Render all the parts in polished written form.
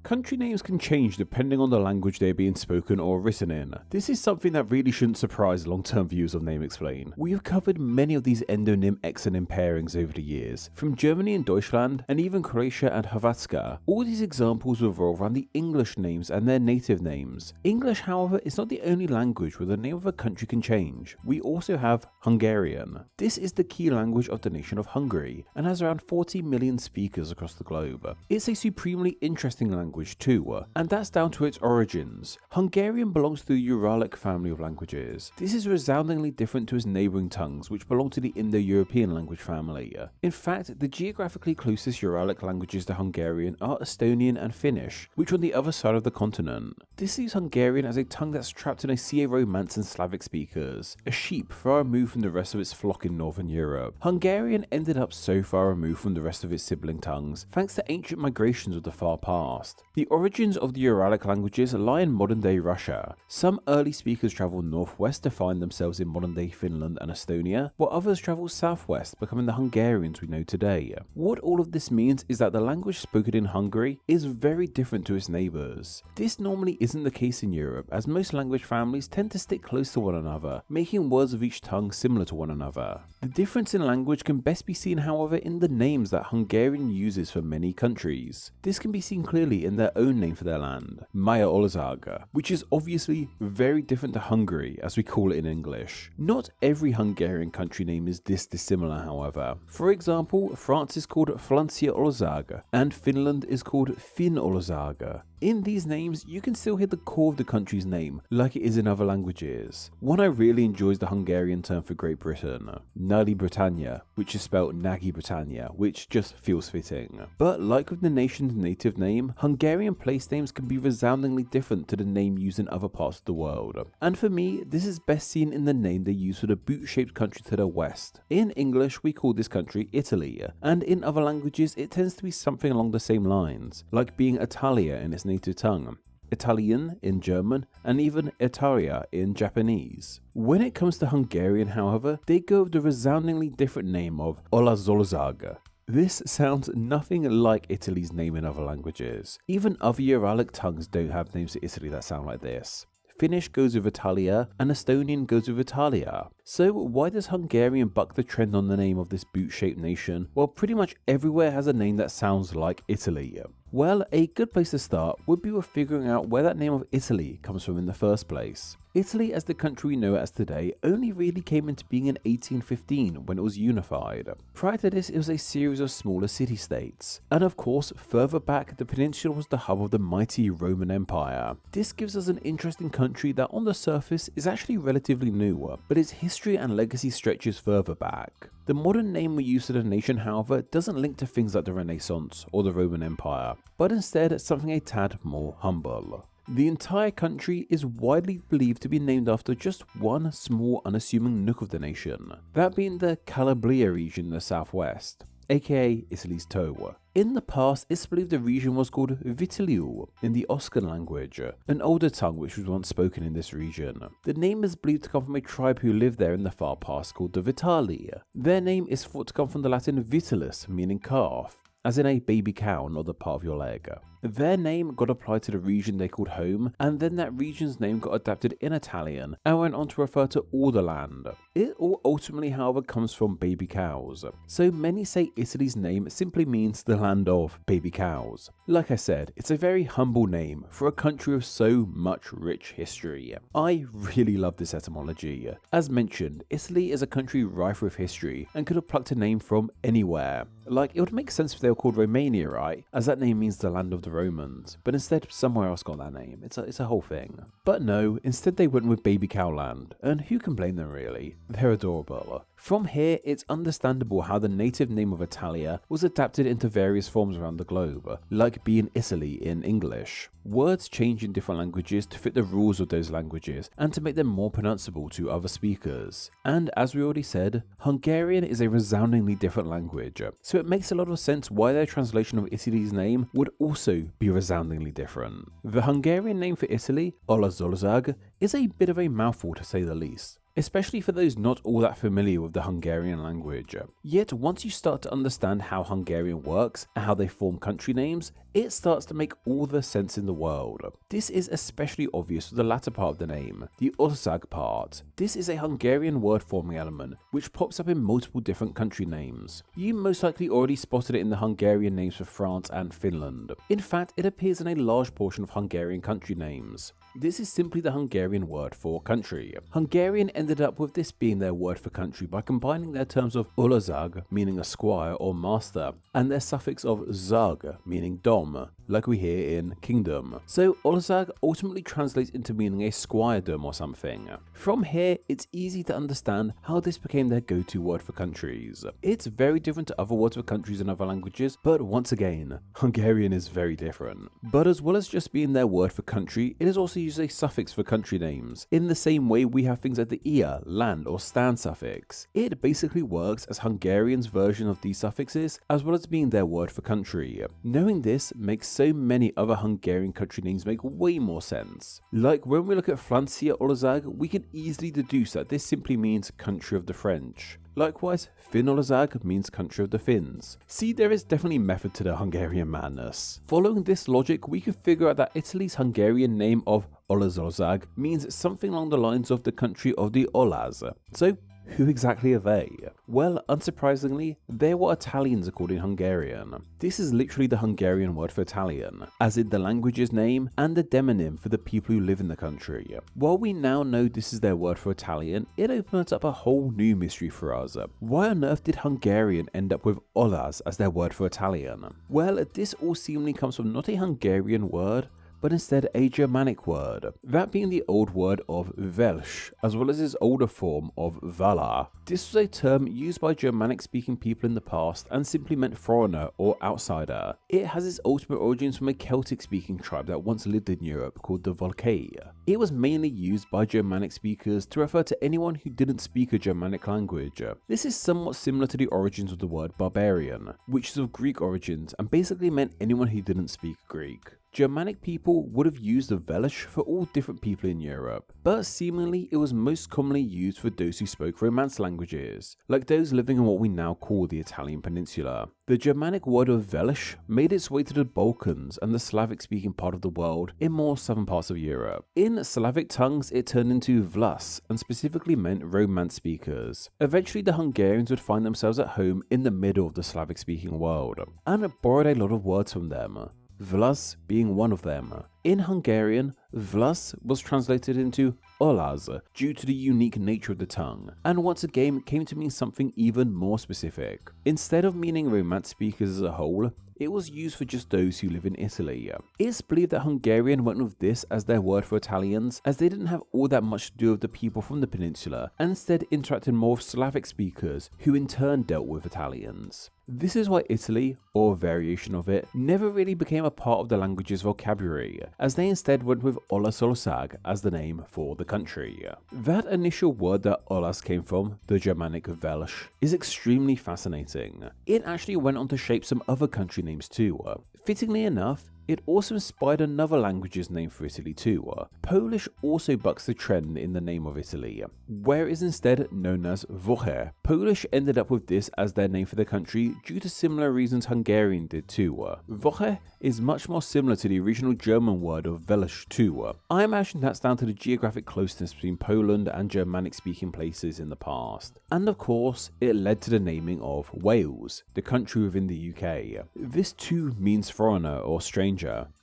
Country names can change depending on the language they're being spoken or written in. This is something that really shouldn't surprise long-term viewers of Name Explain. We have covered many of these endonym-exonym pairings over the years, from Germany and Deutschland, and even Croatia and Hrvatska. All these examples revolve around the English names and their native names. English, however, is not the only language where the name of a country can change. We also have Hungarian. This is the key language of the nation of Hungary, and has around 40 million speakers across the globe. It's a supremely interesting language too, and that's down to its origins. Hungarian belongs to the Uralic family of languages. This is resoundingly different to its neighbouring tongues, which belong to the Indo-European language family. In fact, the geographically closest Uralic languages to Hungarian are Estonian and Finnish, which are on the other side of the continent. This leaves Hungarian as a tongue that's trapped in a sea of Romance and Slavic speakers, a sheep far removed from the rest of its flock in Northern Europe. Hungarian ended up so far removed from the rest of its sibling tongues thanks to ancient migrations of the far past. The origins of the Uralic languages lie in modern-day Russia. Some early speakers travelled northwest to find themselves in modern-day Finland and Estonia, while others travelled southwest, becoming the Hungarians we know today. What all of this means is that the language spoken in Hungary is very different to its neighbours. This normally isn't the case in Europe, as most language families tend to stick close to one another, making words of each tongue similar to one another. The difference in language can best be seen, however, in the names that Hungarian uses for many countries. This can be seen clearly in their own name for their land, Maya Olazaga, which is obviously very different to Hungary as we call it in English. Not every Hungarian country name is this dissimilar, however. For example, France is called Francia Olazaga, and Finland is called Finn Olazaga. In these names, you can still hear the core of the country's name, like it is in other languages. One I really enjoy is the Hungarian term for Great Britain, Nagy Britannia, which is spelled Nagy Britannia, which just feels fitting. But like with the nation's native name, Hungarian place names can be resoundingly different to the name used in other parts of the world. And for me, this is best seen in the name they use for the boot-shaped country to the west. In English, we call this country Italy, and in other languages, it tends to be something along the same lines, like being Italia in its native tongue, Italian in German, and even Italia in Japanese. When it comes to Hungarian, however, they go with the resoundingly different name of Olazolzaga. This sounds nothing like Italy's name in other languages. Even other Uralic tongues don't have names to Italy that sound like this. Finnish goes with Italia, and Estonian goes with Italia. So why does Hungarian buck the trend on the name of this boot-shaped nation, while pretty much everywhere has a name that sounds like Italy? Well, a good place to start would be with figuring out where that name of Italy comes from in the first place. Italy, as the country we know it as today, only really came into being in 1815 when it was unified. Prior to this, it was a series of smaller city-states. And of course, further back, the peninsula was the hub of the mighty Roman Empire. This gives us an interesting country that on the surface is actually relatively new, but its history and legacy stretches further back. The modern name we use for the nation, however, doesn't link to things like the Renaissance or the Roman Empire, but instead something a tad more humble. The entire country is widely believed to be named after just one small unassuming nook of the nation, that being the Calabria region in the southwest, aka Italy's toe. In the past, it's believed the region was called Vitiliu in the Oscan language, an older tongue which was once spoken in this region. The name is believed to come from a tribe who lived there in the far past called the Vitali. Their name is thought to come from the Latin vitalis, meaning calf, as in a baby cow, not the part of your leg. Their name got applied to the region they called home, and then that region's name got adapted in Italian and went on to refer to all the land. It all ultimately, however, comes from baby cows, so many say Italy's name simply means the land of baby cows. Like I said, it's a very humble name for a country with so much rich history. I really love this etymology. As mentioned, Italy is a country rife with history and could have plucked a name from anywhere. Like, it would make sense if they were called Romania, right? As that name means the land of the Romans, but instead somewhere else got that name. It's a whole thing. But no, instead they went with Baby Cow Land, and who can blame them really? They're adorable. From here, it's understandable how the native name of Italia was adapted into various forms around the globe, like being Italy in English. Words change in different languages to fit the rules of those languages and to make them more pronounceable to other speakers. And as we already said, Hungarian is a resoundingly different language, so it makes a lot of sense why their translation of Italy's name would also be resoundingly different. The Hungarian name for Italy, Olazolzag, is a bit of a mouthful to say the least. especially for those not all that familiar with the Hungarian language. Yet once you start to understand how Hungarian works and how they form country names, it starts to make all the sense in the world. This is especially obvious with the latter part of the name, the ország part. This is a Hungarian word forming element which pops up in multiple different country names. You most likely already spotted it in the Hungarian names for France and Finland. In fact, it appears in a large portion of Hungarian country names. This is simply the Hungarian word for country. Hungarian ended up with this being their word for country by combining their terms of ország, meaning a squire or master, and their suffix of zag, meaning dom, like we hear in kingdom. So ország ultimately translates into meaning a squiredom or something. From here, it's easy to understand how this became their go-to word for countries. It's very different to other words for countries in other languages, but once again, Hungarian is very different. But as well as just being their word for country, it is also used as a suffix for country names, in the same way we have things like the ia, land, or stan suffix. It basically works as Hungarian's version of these suffixes, as well as being their word for country. Knowing this makes so many other Hungarian country names make way more sense. Like when we look at Francia ország, we can easily deduce that this simply means country of the French. Likewise, Finnország means country of the Finns. See, there is definitely method to the Hungarian madness. Following this logic, we could figure out that Italy's Hungarian name of Olaszország means something along the lines of the country of the Olas. So, who exactly are they? Well, unsurprisingly, they were Italians according to Hungarian. This is literally the Hungarian word for Italian, as in the language's name and the demonym for the people who live in the country. While we now know this is their word for Italian, it opens up a whole new mystery for us. Why on earth did Hungarian end up with Olas as their word for Italian? Well, this all seemingly comes from not a Hungarian word, but instead a Germanic word, that being the old word of Welsh, as well as its older form of Vala. This was a term used by Germanic-speaking people in the past and simply meant foreigner or outsider. It has its ultimate origins from a Celtic-speaking tribe that once lived in Europe called the Volcae. It was mainly used by Germanic speakers to refer to anyone who didn't speak a Germanic language. This is somewhat similar to the origins of the word barbarian, which is of Greek origins and basically meant anyone who didn't speak Greek. Germanic people would have used the Welsh for all different people in Europe, but seemingly it was most commonly used for those who spoke Romance languages, like those living in what we now call the Italian peninsula. The Germanic word of Welsh made its way to the Balkans and the Slavic-speaking part of the world in more southern parts of Europe. In Slavic tongues, it turned into Vlas and specifically meant Romance speakers. Eventually, the Hungarians would find themselves at home in the middle of the Slavic-speaking world and borrowed a lot of words from them. Vlas being one of them. In Hungarian, Vlas was translated into Olas due to the unique nature of the tongue, and once again came to mean something even more specific. Instead of meaning Romance speakers as a whole, it was used for just those who live in Italy. It's believed that Hungarian went with this as their word for Italians, as they didn't have all that much to do with the people from the peninsula, and instead interacted more with Slavic speakers, who in turn dealt with Italians. This is why Italy, or a variation of it, never really became a part of the language's vocabulary, as they instead went with Olaszország as the name for the country. That initial word that Olas came from, the Germanic Welsh, is extremely fascinating. It actually went on to shape some other country names too. Fittingly enough, it also inspired another language's name for Italy too. Polish also bucks the trend in the name of Italy, where it is instead known as Włochy. Polish ended up with this as their name for the country due to similar reasons Hungarian did too. Włochy is much more similar to the original German word of Welsh too. I imagine that's down to the geographic closeness between Poland and Germanic speaking places in the past. And of course, it led to the naming of Wales, the country within the UK. This too means foreigner or stranger,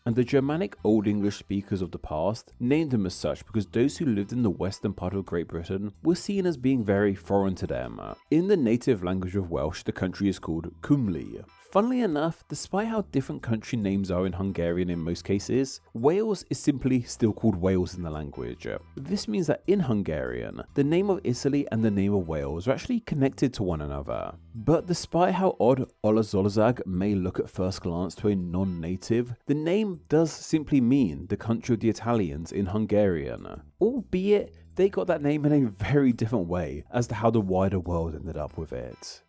and the Germanic Old English speakers of the past named them as such because those who lived in the western part of Great Britain were seen as being very foreign to them. In the native language of Welsh, the country is called Cymru. Funnily enough, despite how different country names are in Hungarian in most cases, Wales is simply still called Wales in the language. This means that in Hungarian, the name of Italy and the name of Wales are actually connected to one another. But despite how odd Olaszország may look at first glance to a non-native, the name does simply mean the country of the Italians in Hungarian, albeit they got that name in a very different way as to how the wider world ended up with it.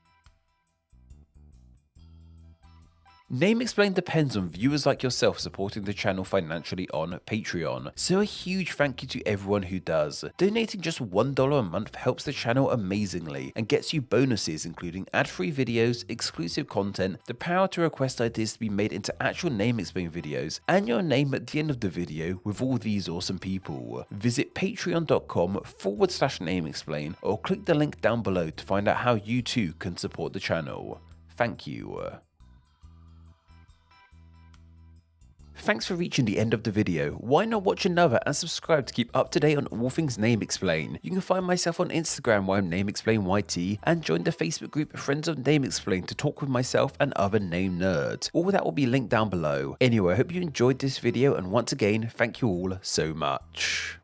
Name Explain depends on viewers like yourself supporting the channel financially on Patreon, so a huge thank you to everyone who does. Donating just $1 a month helps the channel amazingly and gets you bonuses including ad-free videos, exclusive content, the power to request ideas to be made into actual Name Explain videos, and your name at the end of the video with all these awesome people. Visit patreon.com/NameExplain or click the link down below to find out how you too can support the channel. Thank you. Thanks for reaching the end of the video. Why not watch another and subscribe to keep up to date on all things Name Explain. You can find myself on Instagram where I'm NameExplainYT and join the Facebook group Friends of Name Explain to talk with myself and other name nerds. All that will be linked down below. Anyway, I hope you enjoyed this video and once again, thank you all so much.